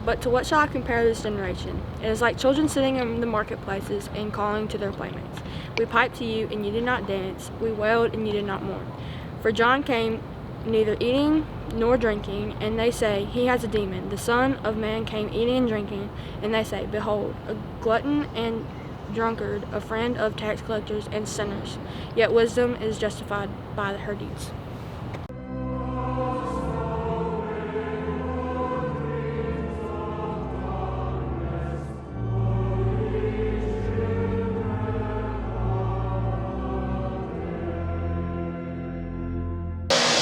But to what shall I compare this generation? It is like children sitting in the marketplaces and calling to their playmates. We piped to you, and you did not dance. We wailed, and you did not mourn. For John came neither eating nor drinking, and they say, he has a demon. The Son of Man came eating and drinking, and they say, behold, a glutton and drunkard, a friend of tax collectors and sinners. Yet wisdom is justified by her deeds.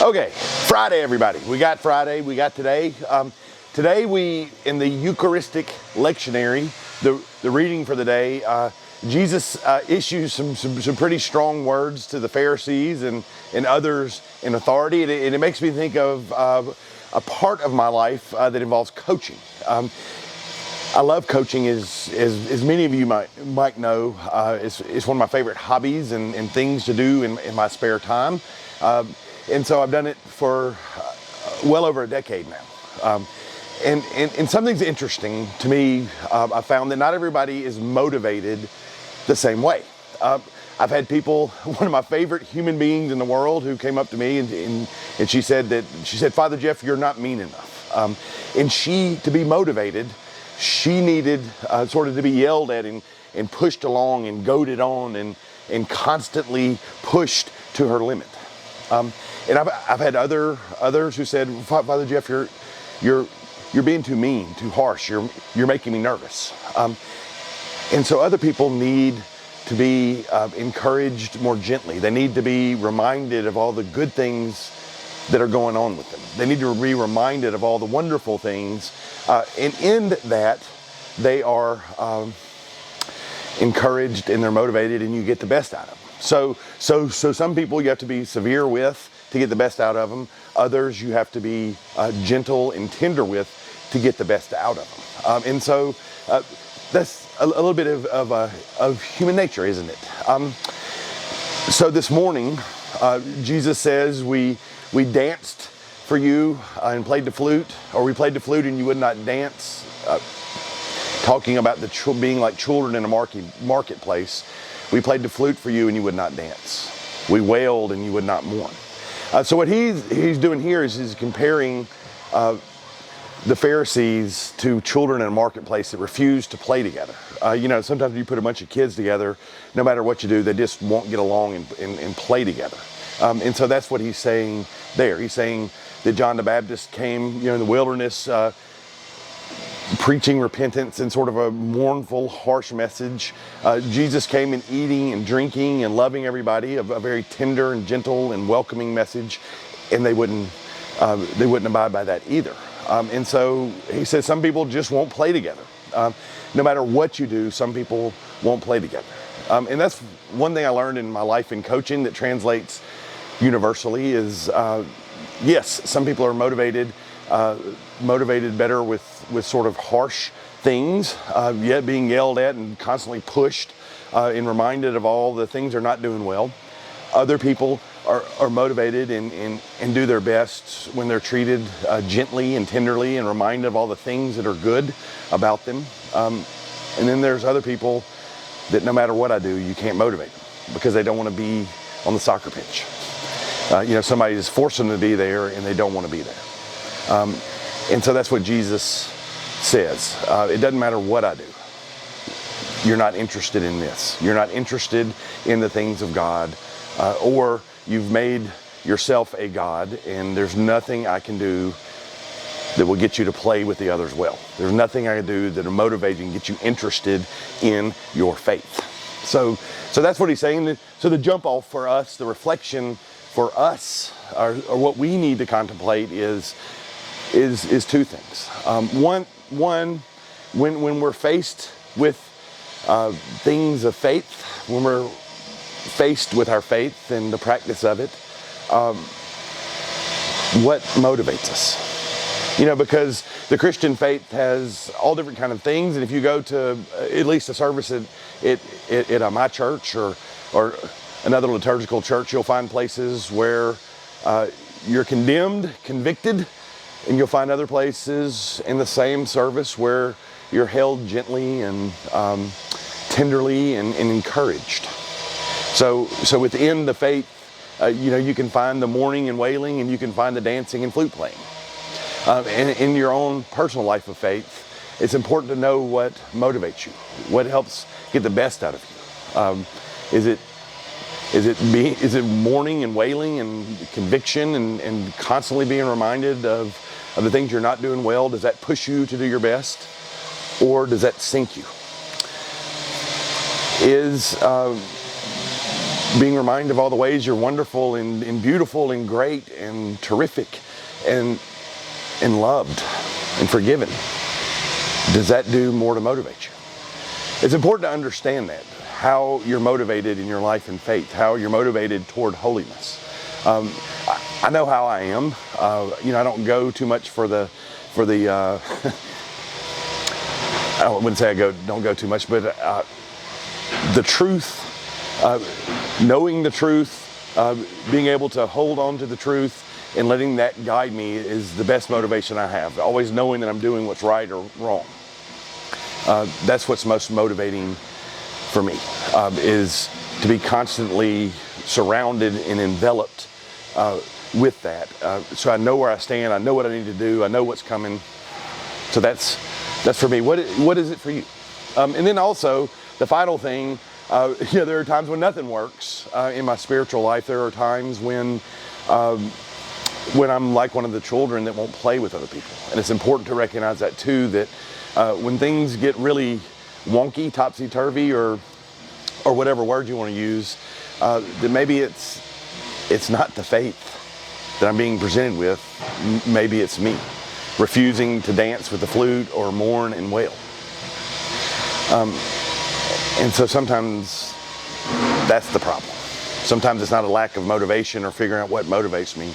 Okay, Friday, everybody. We got Friday, we got today. Today we, in the Eucharistic lectionary, the reading for the day, Jesus issues some pretty strong words to the Pharisees and others in authority. And it makes me think of a part of my life that involves coaching. I love coaching, as many of you might know. It's one of my favorite hobbies and things to do in my spare time. And so I've done it for well over a decade now. And something's interesting to me. I found that not everybody is motivated the same way. I've had people, one of my favorite human beings in the world, who came up to me and she said, Father Jeff, you're not mean enough. And to be motivated, she needed sort of to be yelled at and pushed along and goaded on and constantly pushed to her limit. And I've had others who said, Father Jeff, you're being too mean, too harsh. You're making me nervous. And so other people need to be encouraged more gently. They need to be reminded of all the good things that are going on with them. They need to be reminded of all the wonderful things. And in that, they are encouraged and they're motivated, and you get the best out of them. So some people you have to be severe with to get the best out of them. Others you have to be gentle and tender with to get the best out of them. And so that's a little bit of human nature, isn't it? So this morning, Jesus says we danced for you and played the flute, or we played the flute and you would not dance. Talking about being like children in a marketplace. We played the flute for you and you would not dance. We wailed and you would not mourn. So what he's doing here is he's comparing the Pharisees to children in a marketplace that refuse to play together. Sometimes you put a bunch of kids together, no matter what you do, they just won't get along and play together. And so that's what he's saying there. He's saying that John the Baptist came, in the wilderness, preaching repentance in sort of a mournful, harsh message. Jesus came in eating and drinking and loving everybody, a very tender and gentle and welcoming message, and they wouldn't abide by that either. And so he says some people just won't play together. No matter what you do, some people won't play together. And that's one thing I learned in my life in coaching that translates universally is, yes, some people are motivated better with sort of harsh things, yet being yelled at and constantly pushed and reminded of all the things they're not doing well. Other people are motivated and do their best when they're treated gently and tenderly and reminded of all the things that are good about them. And then there's other people that no matter what I do, you can't motivate them because they don't want to be on the soccer pitch. Somebody is forcing them to be there and they don't want to be there. And so that's what Jesus says. It doesn't matter what I do. You're not interested in this. You're not interested in the things of God, or you've made yourself a God, and there's nothing I can do that will get you to play with the others well. There's nothing I can do that will motivate you and get you interested in your faith. So that's what he's saying. So the jump off for us, the reflection for us, or what we need to contemplate is two things. One, when we're faced with things of faith, when we're faced with our faith and the practice of it, what motivates us? Because the Christian faith has all different kind of things, and if you go to at least a service at my church or another liturgical church, you'll find places where you're condemned, convicted, And you'll find other places in the same service where you're held gently and tenderly and encouraged. So within the faith, you can find the mourning and wailing, and you can find the dancing and flute playing. And in your own personal life of faith, it's important to know what motivates you, what helps get the best out of you. Is it mourning and wailing and conviction and constantly being reminded of the things you're not doing well? Does that push you to do your best, or does that sink you? Is being reminded of all the ways you're wonderful and beautiful and great and terrific and loved and forgiven, does that do more to motivate you? It's important to understand that, how you're motivated in your life and faith, how you're motivated toward holiness. I know how I am. I don't go too much for the I wouldn't say don't go too much, but the truth, knowing the truth, being able to hold on to the truth and letting that guide me is the best motivation I have. Always knowing that I'm doing what's right or wrong. That's what's most motivating for me, is to be constantly surrounded and enveloped with that. So I know where I stand, I know what I need to do, I know what's coming. So that's for me. What is it for you? And then also, the final thing, there are times when nothing works in my spiritual life. There are times when I'm like one of the children that won't play with other people. And it's important to recognize that too, that when things get really wonky, topsy-turvy, or whatever word you want to use, that maybe it's not the faith that I'm being presented with. Maybe it's me refusing to dance with the flute or mourn and wail. And so sometimes that's the problem. Sometimes it's not a lack of motivation or figuring out what motivates me.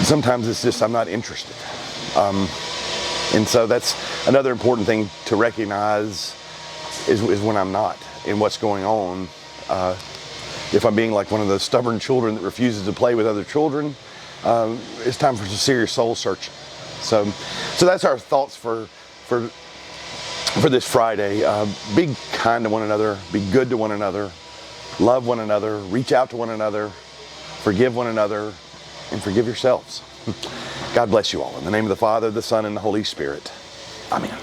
Sometimes it's just I'm not interested. And so that's another important thing to recognize is when I'm not in what's going on. If I'm being like one of those stubborn children that refuses to play with other children, it's time for some serious soul searching. So that's our thoughts for this Friday. Be kind to one another, be good to one another, love one another, reach out to one another, forgive one another, and forgive yourselves. God bless you all. In the name of the Father, the Son, and the Holy Spirit. Amen.